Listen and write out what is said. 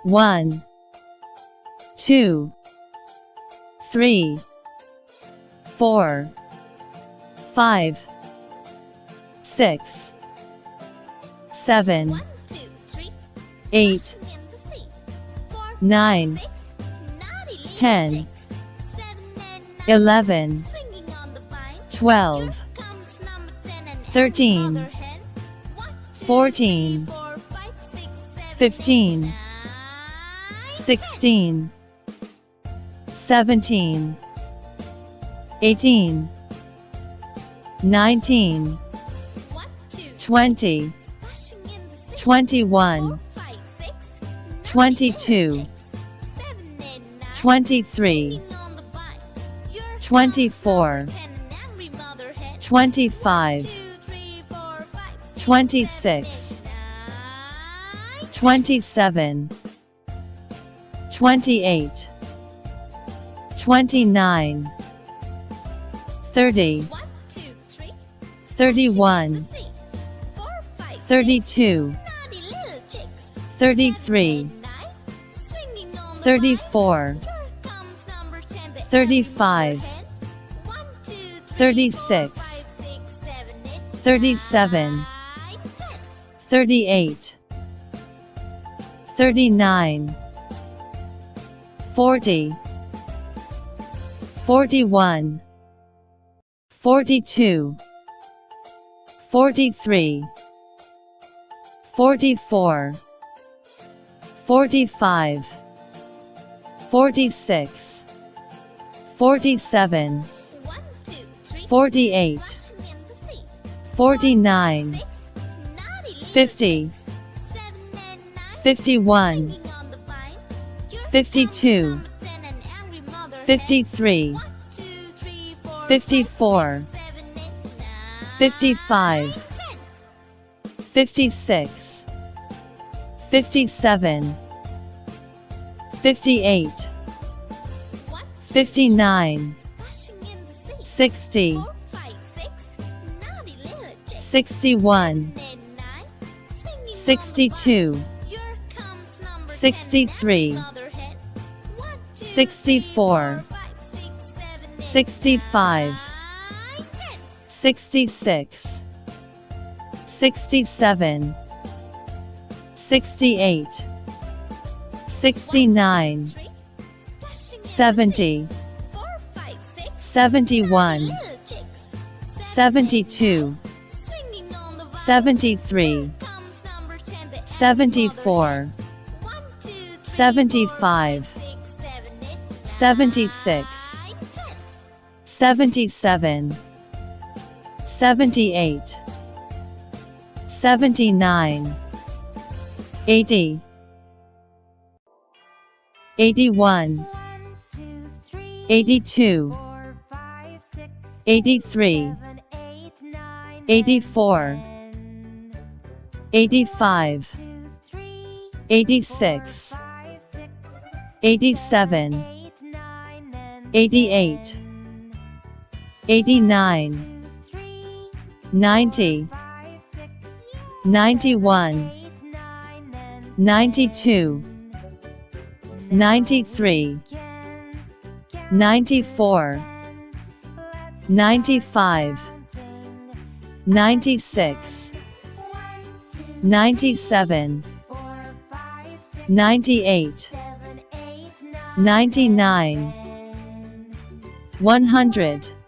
1, 2, 3, 4, 5, 6, 7, 8, 9, 10, 11, 12, 13, 14, 15, 16, 17, 18, 19, 20, 21, 22, 23, 24, 25, 26, 27, 28, 29, 30, 31, 32, 33, 34, 35, 36, 37, 38, 39, 40, 41, 42, 43, 44, 45, 46, 47, 48, 49, 50, 51, 52, 53, 54, 55, 56, 57, 58, 59, 60, 61, 62, 63, 64, 65, 66, 67, 68, 69, 70, 71, 72, 73, 74, 75, 76, 77, 78, 79, 80, 81, 82, 83, 84, 85, 86, 87, 88, 89, 90, 91, 92, 93, 94, 95, 96, 97, 98, 99, 100.